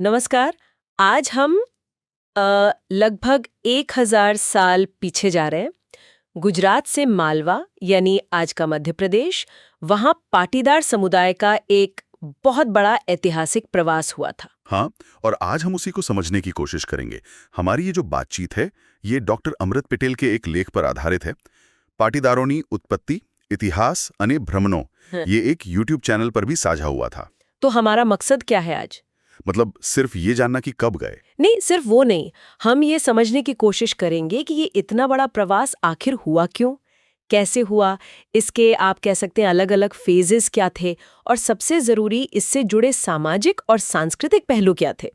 नमस्कार। आज हम लगभग 1000 साल पीछे जा रहे हैं। गुजरात से मालवा यानी आज का मध्य प्रदेश, वहाँ पाटीदार समुदाय का एक बहुत बड़ा ऐतिहासिक प्रवास हुआ था। हाँ, और आज हम उसी को समझने की कोशिश करेंगे। हमारी ये जो बातचीत है, ये डॉक्टर अमृत पटेल के एक लेख पर आधारित है। पाटीदारोनी उत्पत्ति, इतिहास अने भ्रमणों, ये एक यूट्यूब चैनल पर भी साझा हुआ था। तो हमारा मकसद क्या है आज? मतलब सिर्फ ये जानना कि कब गए। नहीं, सिर्फ वो नहीं, हम ये समझने की कोशिश करेंगे कि ये इतना बड़ा प्रवास आखिर हुआ क्यों, कैसे हुआ, इसके आप कह सकते हैं अलग अलग फेजेस क्या थे, और सबसे जरूरी इससे जुड़े सामाजिक और सांस्कृतिक पहलू क्या थे।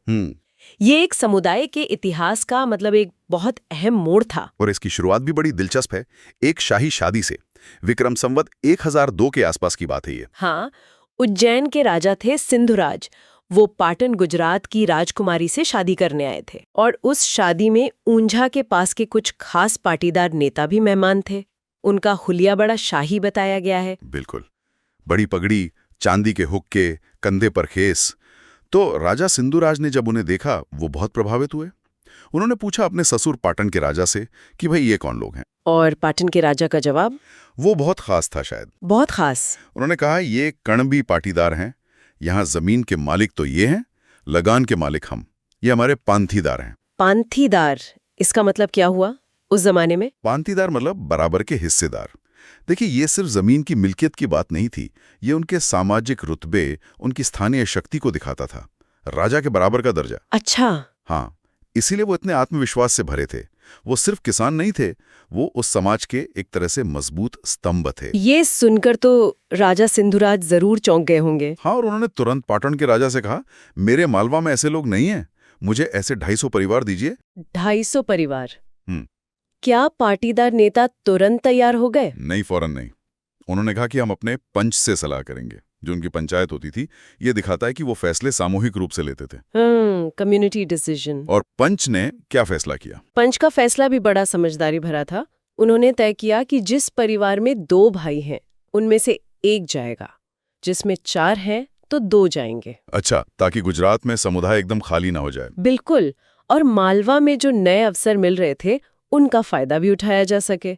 ये एक समुदाय के इतिहास का मतलब एक बहुत अहम मोड़ था। और इसकी शुरुआत भी बड़ी दिलचस्प है, एक शाही शादी से। विक्रम संवत 1002 के आसपास की बात है ये। हाँ, उज्जैन के राजा थे सिंधुराज। वो पाटन गुजरात की राजकुमारी से शादी करने आए थे, और उस शादी में ऊंझा के पास के कुछ खास पाटीदार नेता भी मेहमान थे। उनका हुलिया बड़ा शाही बताया गया है। बिल्कुल, बड़ी पगड़ी, चांदी के हुक्के, कंधे पर खेस। तो राजा सिंधुराज ने जब उन्हें देखा, वो बहुत प्रभावित हुए। उन्होंने पूछा अपने ससुर पाटन के राजा से कि भाई ये कौन लोग हैं। और पाटन के राजा का जवाब? वो बहुत खास था शायद। बहुत खास। उन्होंने कहा ये कणबी पाटीदार हैं, यहाँ जमीन के मालिक तो ये हैं, लगान के मालिक हम, ये हमारे पांथीदार हैं। पांथीदार, इसका मतलब क्या हुआ उस जमाने में? पांथीदार मतलब बराबर के हिस्सेदार। देखिए, ये सिर्फ जमीन की मिल्कियत की बात नहीं थी, ये उनके सामाजिक रुतबे, उनकी स्थानीय शक्ति को दिखाता था। राजा के बराबर का दर्जा। अच्छा। हाँ, इसीलिए वो इतने आत्मविश्वास से भरे थे। वो सिर्फ किसान नहीं थे, वो उस समाज के एक तरह से मजबूत स्तंभ थे। ये सुनकर तो राजा सिंधुराज जरूर चौंक गए होंगे। हाँ, और उन्होंने तुरंत पाटन के राजा से कहा, मेरे मालवा में ऐसे लोग नहीं हैं, मुझे ऐसे 250 परिवार दीजिए। 250 परिवार? क्या पाटीदार नेता तुरंत तैयार हो गए? नहीं, फौरन नहीं। उन्होंने कहा कि हम अपने पंच से सलाह करेंगे। जो उनकी पंचायत होती थी, ये दिखाता है कि वो फैसले सामूहिक रूप से लेते थे। Community decision. और पंच ने क्या फैसला किया? पंच का फैसला भी बड़ा समझदारी भरा था। उन्होंने तय किया कि जिस परिवार में 2 भाई हैं, उनमें से एक जाएगा, जिसमें 4 हैं तो 2 जाएंगे। अच्छा, ताकि गुजरात में समुदाय एकदम खाली ना हो जाए। बिल्कुल, और मालवा में जो नए अवसर मिल रहे थे, उनका फायदा भी उठाया जा सके।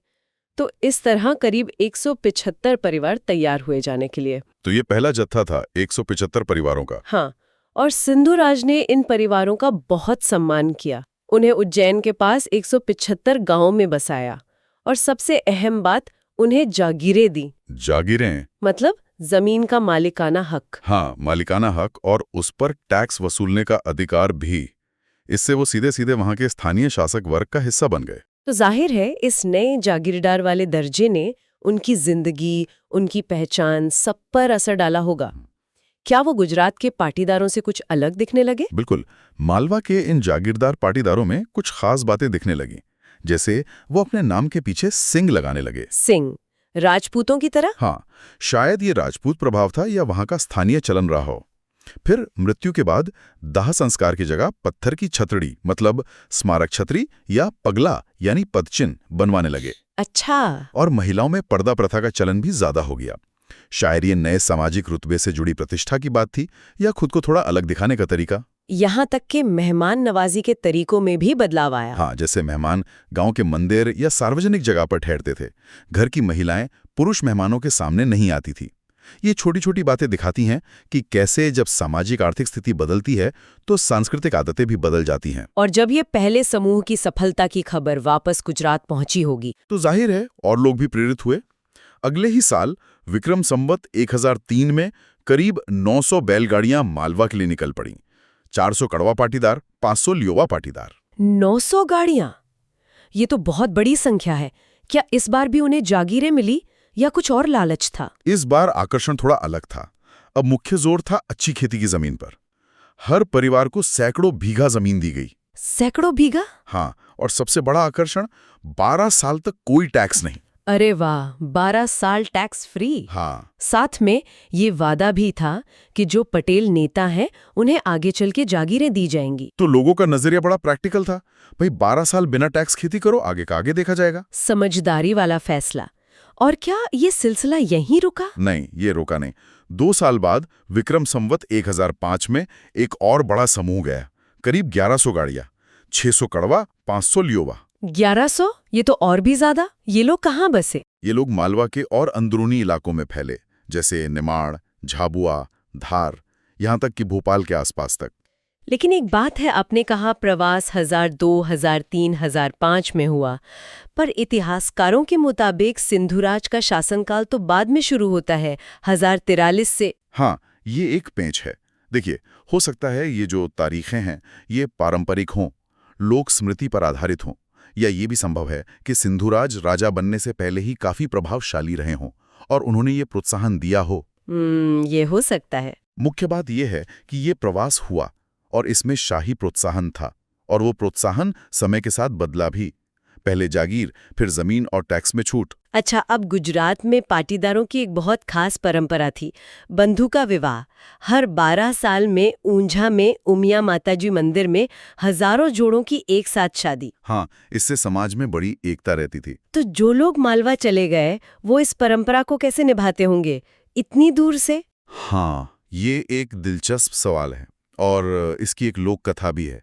तो इस तरह करीब 175 परिवार तैयार हुए जाने के लिए। तो ये पहला जत्था था 175 परिवारों का। हाँ, और सिंधुराज ने इन परिवारों का बहुत सम्मान किया। उन्हें उज्जैन के पास 175 गांवों में बसाया, और सबसे अहम बात, उन्हें जागीरें दी। जागीरें मतलब जमीन का मालिकाना हक। हाँ, मालिकाना हक, और उस पर टैक्स वसूलने का अधिकार भी। इससे वो सीधे सीधे वहां के स्थानीय शासक वर्ग का हिस्सा बन गए। तो जाहिर है इस नए जागीरदार वाले दर्जे ने उनकी जिंदगी, उनकी पहचान सब पर असर डाला होगा। क्या वो गुजरात के पाटीदारों से कुछ अलग दिखने लगे? बिल्कुल, मालवा के इन जागीरदार पाटीदारों में कुछ खास बातें दिखने लगी। जैसे वो अपने नाम के पीछे सिंह लगाने लगे। सिंह? राजपूतों की तरह? हाँ, शायद ये राजपूत प्रभाव था या वहां का स्थानीय चलन रहा हो। फिर मृत्यु के बाद दाह संस्कार की जगह पत्थर की छतड़ी, मतलब स्मारक छतरी या पगला यानी पदचिन्ह बनवाने लगे। अच्छा। और महिलाओं में पर्दा प्रथा का चलन भी ज्यादा हो गया। शायद ये नए सामाजिक रुतबे से जुड़ी प्रतिष्ठा की बात थी, या खुद को थोड़ा अलग दिखाने का तरीका। यहाँ तक कि मेहमान नवाजी के तरीकों में भी बदलाव आया। हाँ, जैसे मेहमान गांव के मंदिर या सार्वजनिक जगह पर ठहरते थे। घर की महिलाएं पुरुष मेहमानों के सामने नहीं आती थी। ये छोटी छोटी बातें दिखाती हैं कि कैसे जब सामाजिक आर्थिक स्थिति बदलती है तो सांस्कृतिक आदतें भी बदल जाती हैं। और जब ये पहले समूह की सफलता की खबर वापस गुजरात पहुंची होगी, तो जाहिर है और लोग भी प्रेरित हुए। अगले ही साल विक्रम संवत 1003 में करीब 900 बैलगाड़ियां मालवा के लिए निकल पड़ी। 400 कड़वा पाटीदार, 500 लियोवा पाटीदार। 900 गाड़ियां? ये तो बहुत बड़ी संख्या है। क्या इस बार भी उन्हें जागीरें मिली या कुछ और लालच था? इस बार आकर्षण थोड़ा अलग था। अब मुख्य जोर था अच्छी खेती की जमीन पर। हर परिवार को सैकड़ों बीघा जमीन दी गई। सैकड़ों बीघा? हाँ, और सबसे बड़ा आकर्षण, 12 साल तक कोई टैक्स नहीं। अरे वाह, 12 साल टैक्स फ्री। हाँ, साथ में ये वादा भी था कि जो पटेल नेता हैं उन्हें आगे चल के जागीरें दी जाएंगी। तो लोगों का नजरिया बड़ा प्रैक्टिकल था। भाई 12 साल बिना टैक्स खेती करो, आगे का आगे देखा जाएगा। समझदारी वाला फैसला। और क्या ये सिलसिला यहीं रुका? नहीं, ये रोका नहीं। 2 साल बाद विक्रम संवत 1005 में एक और बड़ा समूह गया, करीब 1100 गाड़ियां, 600 कड़वा, 500 लियोवा। 1100? ये तो और भी ज्यादा। ये लोग कहाँ बसे? ये लोग मालवा के और अंदरूनी इलाकों में फैले, जैसे निमाड़, झाबुआ, धार, यहां तक कि भोपाल के आसपास तक। लेकिन एक बात है, आपने कहा प्रवास 1002, 1003, 1005 में हुआ, पर इतिहासकारों के मुताबिक सिंधुराज का शासनकाल तो बाद में शुरू होता है, 1043 से। हाँ, ये एक पेंच है। देखिए, हो सकता है ये जो तारीखें हैं ये पारंपरिक हों, लोक स्मृति पर आधारित हों, या ये भी संभव है कि सिंधुराज राजा बनने से पहले ही काफी प्रभावशाली रहे हों और उन्होंने ये प्रोत्साहन दिया हो। ये हो सकता है। मुख्य बात यह है कि ये प्रवास हुआ और इसमें शाही प्रोत्साहन था, और वो प्रोत्साहन समय के साथ बदला भी। पहले जागीर, फिर जमीन और टैक्स में छूट। अच्छा, अब गुजरात में पाटीदारों की एक बहुत खास परंपरा थी, बंधु का विवाह। हर 12 साल में ऊंझा में उमिया माताजी मंदिर में हजारों जोड़ों की एक साथ शादी। हाँ, इससे समाज में बड़ी एकता रहती थी। तो जो लोग मालवा चले गए वो इस परंपरा को कैसे निभाते होंगे इतनी दूर से? हाँ, ये एक दिलचस्प सवाल है और इसकी एक लोक कथा भी है।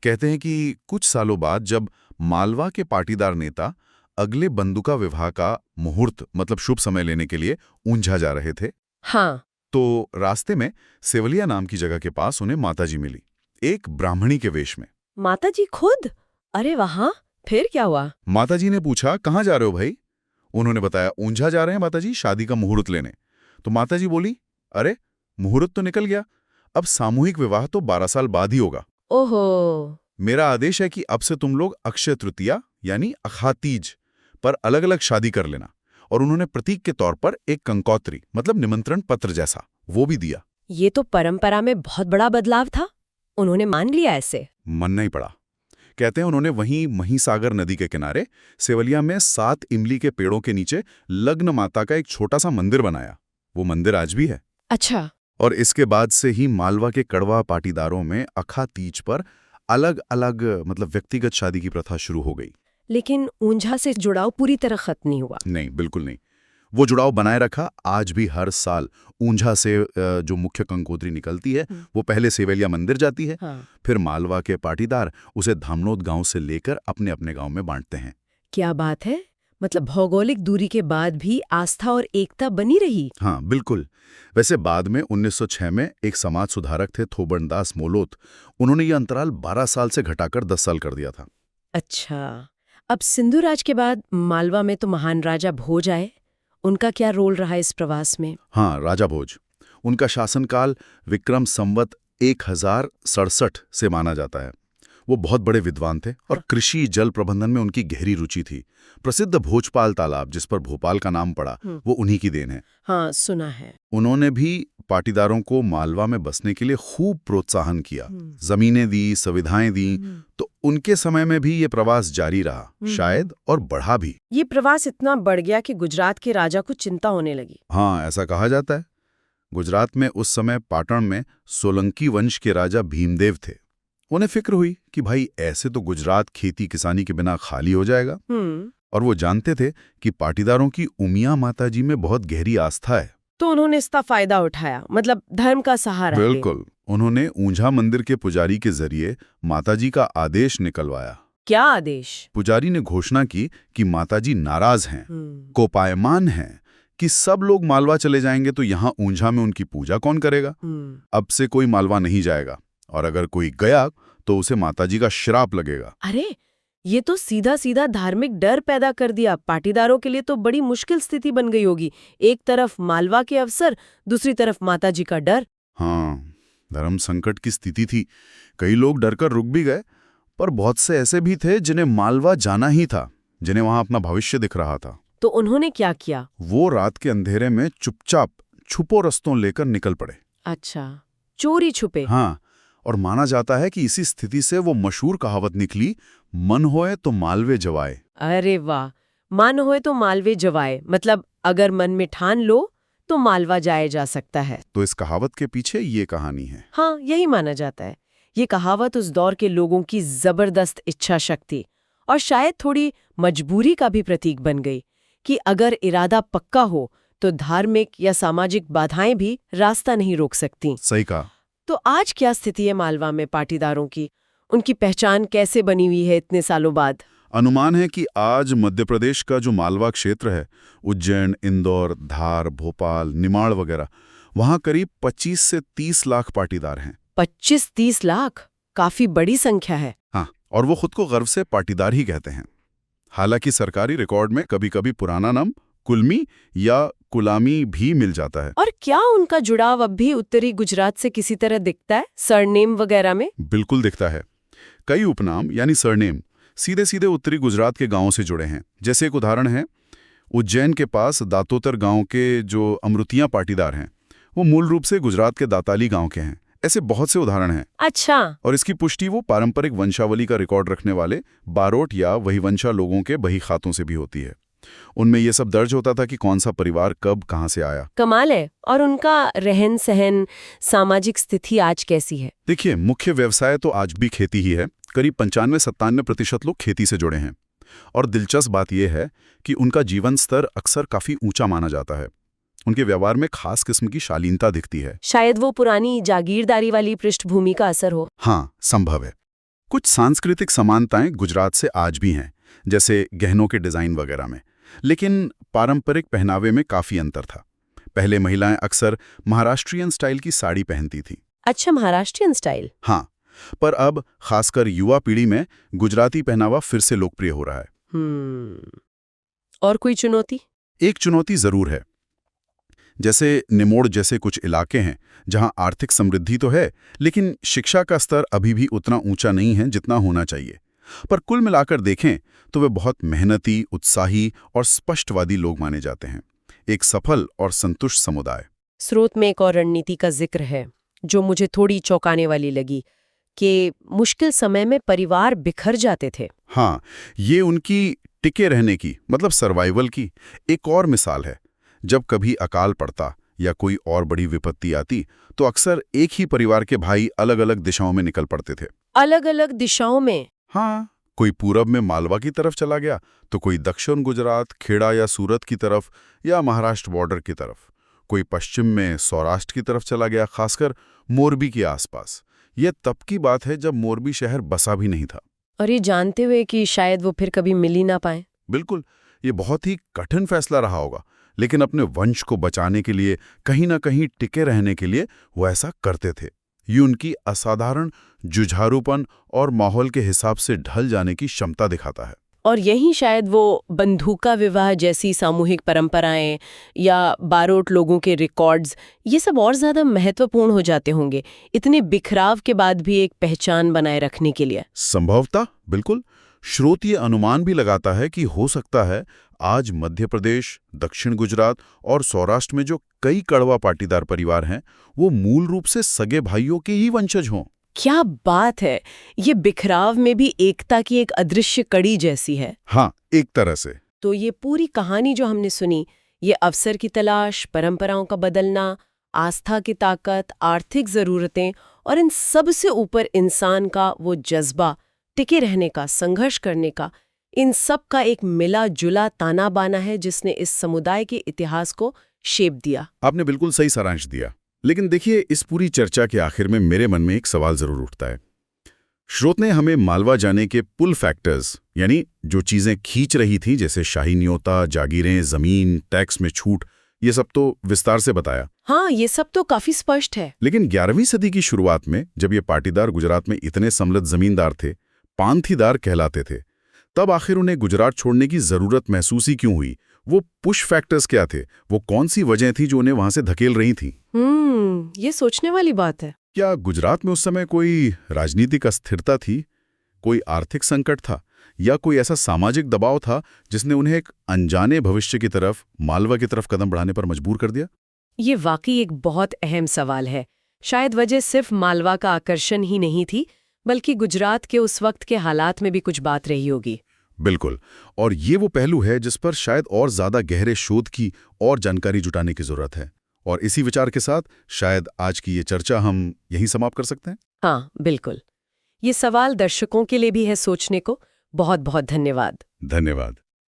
कहते हैं कि कुछ सालों बाद जब मालवा के पाटीदार नेता अगले बंधुका विवाह का मुहूर्त मतलब शुभ समय लेने के लिए ऊंझा जा रहे थे, हाँ, तो रास्ते में सेवलिया नाम की जगह के पास उन्हें माताजी मिली, एक ब्राह्मणी के वेश में। माताजी खुद? अरे वहां फिर क्या हुआ? माताजी ने पूछा, कहाँ जा रहे हो भाई? उन्होंने बताया, ऊंझा जा रहे हैं माताजी, शादी का मुहूर्त लेने। तो माताजी बोली, अरे मुहूर्त तो निकल गया, अब सामूहिक विवाह तो 12 साल बाद ही होगा। ओहो। मेरा आदेश है कि अब से तुम लोग अक्षय तृतीया यानी अखातीज पर अलग अलग शादी कर लेना। और उन्होंने प्रतीक के तौर पर एक कंकोत्री मतलब निमंत्रण पत्र जैसा वो भी दिया। ये तो परंपरा में बहुत बड़ा बदलाव था। उन्होंने मान लिया ऐसे? मानना ही पड़ा। कहते हैं उन्होंने वहीं महिसागर नदी के किनारे सेवलिया में 7 इमली के पेड़ों के नीचे लग्न माता का एक छोटा सा मंदिर बनाया। वो मंदिर आज भी है। अच्छा। और इसके बाद से ही मालवा के कड़वा पाटीदारों में अखातीज पर अलग अलग मतलब व्यक्तिगत शादी की प्रथा शुरू हो गई। लेकिन ऊंझा से जुड़ाव पूरी तरह खत्म नहीं हुआ? नहीं, बिल्कुल नहीं। वो जुड़ाव बनाए रखा। आज भी हर साल ऊंझा से जो मुख्य कंकोत्री निकलती है वो पहले सेवलिया मंदिर जाती है। हाँ। फिर मालवा के पाटीदार उसे धामनोद गांव से लेकर अपने अपने गांव में बांटते हैं। क्या बात है, मतलब भौगोलिक दूरी के बाद भी आस्था और एकता बनी रही। हाँ, बिल्कुल। वैसे बाद में 1906 में एक समाज सुधारक थे थोबनदास मोलोत, उन्होंने ये अंतराल 12 साल से घटाकर 10 साल कर दिया था। अच्छा, अब सिंधुराज के बाद मालवा में तो महान राजा भोज आए। उनका क्या रोल रहा इस प्रवास में? हाँ, राजा भोज। उनका शासनकाल विक्रम संवत 1067 से माना जाता है। वो बहुत बड़े विद्वान थे और कृषि जल प्रबंधन में उनकी गहरी रुचि थी। प्रसिद्ध भोजपाल तालाब जिस पर भोपाल का नाम पड़ा वो उन्हीं की देन है। हाँ, सुना है। उन्होंने भी पाटीदारों को मालवा में बसने के लिए खूब प्रोत्साहन किया, जमीनें दी, सुविधाएं दी। तो उनके समय में भी ये प्रवास जारी रहा, शायद और बढ़ा भी। ये प्रवास इतना बढ़ गया कि गुजरात के राजा को चिंता होने लगी। हाँ, ऐसा कहा जाता है। गुजरात में उस समय पाटण में सोलंकी वंश के राजा भीमदेव थे। उन्हें फिक्र हुई कि भाई ऐसे तो गुजरात खेती किसानी के बिना खाली हो जाएगा। और वो जानते थे कि पाटीदारों की उमिया माताजी में बहुत गहरी आस्था है। तो उन्होंने इसका फायदा उठाया, मतलब धर्म का सहारा। बिल्कुल। उन्होंने ऊंझा मंदिर के पुजारी के जरिए माताजी का आदेश निकलवाया। क्या आदेश? पुजारी ने घोषणा की कि माताजी नाराज हैं, कोपायमान हैं कि सब लोग मालवा चले जाएंगे तो यहाँ ऊंझा में उनकी पूजा कौन करेगा। अब से कोई मालवा नहीं जाएगा और अगर कोई गया तो उसे माताजी का श्राप लगेगा। अरे, ये तो सीधा सीधा धार्मिक डर पैदा कर दिया। पाटीदारों के लिए तो बड़ी मुश्किल स्थिति बन गई होगी। एक तरफ मालवा के अवसर, दूसरी तरफ माताजी का डर। हाँ, धर्म संकट की स्थिति थी। कई लोग डरकर रुक भी गए, पर बहुत से ऐसे भी थे जिन्हें मालवा जाना ही था, जिन्हें वहां अपना भविष्य दिख रहा था। तो उन्होंने क्या किया? वो रात के अंधेरे में चुपचाप छुपो रस्तों लेकर निकल पड़े। अच्छा, चोरी छुपे। हाँ, और माना जाता है कि इसी स्थिति से वो मशहूर कहावत निकली, मन होए तो मालवे जवाए। अरे वाह, मन होए तो मालवे जवाए, मतलब अगर मन में ठान लो तो मालवा जाया जा सकता है। तो इस कहावत के पीछे ये कहानी है। हाँ, यही माना जाता है। ये कहावत उस दौर के लोगों की जबरदस्त इच्छा शक्ति और शायद थोड़ी मजबूरी का भी प्रतीक बन गई कि अगर इरादा पक्का हो तो धार्मिक या सामाजिक बाधाएं भी रास्ता नहीं रोक सकती। सही कहा। तो आज क्या स्थिति है मालवा में पाटीदारों की? उनकी पहचान कैसे बनी हुई है इतने सालों बाद? अनुमान है कि आज मध्य प्रदेश का जो मालवा क्षेत्र है, उज्जैन, इंदौर, धार, भोपाल, निमाड़ वगैरह, वहां करीब 25 से 30 लाख पाटीदार हैं। 25-30 लाख? काफी बड़ी संख्या है। हाँ, और वो खुद को गर्व से पाटीदार ही कहते हैं। हालांकि सरकारी रिकॉर्ड में कभी-कभी पुराना नाम कुलमी या कुलामी भी मिल जाता है। और क्या उनका जुड़ाव अब भी उत्तरी गुजरात से किसी तरह दिखता है, सरनेम वगैरह में? बिल्कुल दिखता है। कई उपनाम यानी सरनेम सीधे सीधे उत्तरी गुजरात के गांवों से जुड़े हैं। जैसे एक उदाहरण है, उज्जैन के पास दातोतर गांव के जो अमृतियां पाटीदार हैं, वो मूल रूप से गुजरात के दाताली गांव के हैं। ऐसे बहुत से उदाहरण हैं। अच्छा। और इसकी पुष्टि वो पारंपरिक वंशावली का रिकॉर्ड रखने वाले बारोट या वहीवंशा लोगों के बही खातों से भी होती है। उनमें ये सब दर्ज होता था कि कौन सा परिवार कब कहां से आया। कमाल है। और उनका रहन सहन, सामाजिक स्थिति आज कैसी है? देखिए, मुख्य व्यवसाय तो आज भी खेती ही है। करीब 95-97% लोग खेती से जुड़े हैं। और दिलचस्प बात यह है कि उनका जीवन स्तर अक्सर काफी ऊंचा माना जाता है। उनके व्यवहार में खास किस्म की शालीनता दिखती है। शायद वो पुरानी जागीरदारी वाली पृष्ठभूमि का असर हो। हाँ, संभव है। कुछ सांस्कृतिक समानताएं गुजरात से आज भी हैं, जैसे गहनों के डिजाइन वगैरह में, लेकिन पारंपरिक पहनावे में काफी अंतर था। पहले महिलाएं अक्सर महाराष्ट्रियन स्टाइल की साड़ी पहनती थी। अच्छा, महाराष्ट्रियन स्टाइल? हाँ, पर अब खासकर युवा पीढ़ी में गुजराती पहनावा फिर से लोकप्रिय हो रहा है। और कोई चुनौती? एक चुनौती जरूर है। जैसे निमोड़ जैसे कुछ इलाके हैं जहां आर्थिक समृद्धि तो है, लेकिन शिक्षा का स्तर अभी भी उतना ऊंचा नहीं है जितना होना चाहिए। पर कुल मिलाकर देखें तो वे बहुत मेहनती, उत्साही और स्पष्टवादी लोग माने जाते हैं। एक सफल और संतुष्ट समुदाय। स्रोत में एक और रणनीति का जिक्र है जो मुझे थोड़ी चौंकाने वाली लगी, कि मुश्किल समय में परिवार बिखर जाते थे। हाँ, ये उनकी टिके रहने की, मतलब सर्वाइवल की एक और मिसाल है। जब कभी अकाल पड़ता या कोई और बड़ी विपत्ति आती तो अक्सर एक ही परिवार के भाई अलग अलग दिशाओं में निकल पड़ते थे। अलग अलग दिशाओं में? हाँ, कोई पूरब में मालवा की तरफ चला गया तो कोई दक्षिण गुजरात, खेड़ा या सूरत की तरफ, या महाराष्ट्र बॉर्डर की तरफ। कोई पश्चिम में सौराष्ट्र की तरफ चला गया, खासकर मोरबी के आसपास। यह तब की बात है जब मोरबी शहर बसा भी नहीं था। और ये जानते हुए कि शायद वो फिर कभी मिल ही ना पाए। बिल्कुल, ये बहुत ही कठिन फैसला रहा होगा, लेकिन अपने वंश को बचाने के लिए, कहीं ना कहीं टिके रहने के लिए वो ऐसा करते थे। ये उनकी असाधारण जुझारूपन और माहौल के हिसाब से ढल जाने की क्षमता दिखाता है। और यही शायद वो बंधुका विवाह जैसी सामूहिक परंपराएं या बारोट लोगों के रिकॉर्ड्स, ये सब और ज्यादा महत्वपूर्ण हो जाते होंगे इतने बिखराव के बाद भी एक पहचान बनाए रखने के लिए। संभवतः बिल्कुल। स्रोत ये अनुमान भी लगाता है कि हो सकता है आज मध्य प्रदेश, दक्षिण गुजरात और सौराष्ट्र में जो कई कड़वा पाटीदार परिवार हैं, वो मूल रूप से सगे भाइयों के ही वंशज हों। क्या बात है! ये बिखराव में भी एकता की एक अदृश्य कड़ी जैसी है। हाँ, एक तरह से। तो ये पूरी कहानी जो हमने सुनी, ये अवसर की तलाश, परंपराओं का बदलना, आस्था की ताकत, आर्थिक जरूरतें और इन सब से ऊपर इंसान का वो जज्बा, टिके रहने का, संघर्ष करने का, इन सब का एक मिला जुला ताना बाना है जिसने इस समुदाय के इतिहास को शेप दिया। आपने बिल्कुल सही सारांश दिया। लेकिन देखिए, इस पूरी चर्चा के आखिर में मेरे मन में एक सवाल जरूर उठता है। स्रोत ने हमें मालवा जाने के पुल फैक्टर्स, यानी जो चीजें खींच रही थी, जैसे शाही न्योता, जागीरें, जमीन, टैक्स में छूट, ये सब तो विस्तार से बताया। हाँ, ये सब तो काफी स्पष्ट है। लेकिन 11वीं सदी की शुरुआत में जब ये पाटीदार गुजरात में इतने सम्मिलित जमींदार थे, पांथीदार कहलाते थे, तब आखिर उन्हें गुजरात छोड़ने की जरूरत महसूस ही क्यों हुई? वो पुश फैक्टर्स क्या थे? वो कौन सी वजह थी जो उन्हें वहां से धकेल रही थी? ये सोचने वाली बात है। क्या गुजरात में उस समय कोई राजनीतिक अस्थिरता थी, कोई आर्थिक संकट था, या कोई ऐसा सामाजिक दबाव था जिसने उन्हें एक अनजाने भविष्य की तरफ, मालवा की तरफ कदम बढ़ाने पर मजबूर कर दिया? ये वाकई एक बहुत अहम सवाल है। शायद वजह सिर्फ मालवा का आकर्षण ही नहीं थी, बल्कि गुजरात के उस वक्त के हालात में भी कुछ बात रही होगी। बिल्कुल, और ये वो पहलू है जिस पर शायद और ज्यादा गहरे शोध की और जानकारी जुटाने की जरूरत है। और इसी विचार के साथ शायद आज की ये चर्चा हम यहीं समाप्त कर सकते हैं। हाँ, बिल्कुल। ये सवाल दर्शकों के लिए भी है सोचने को। बहुत बहुत धन्यवाद। धन्यवाद।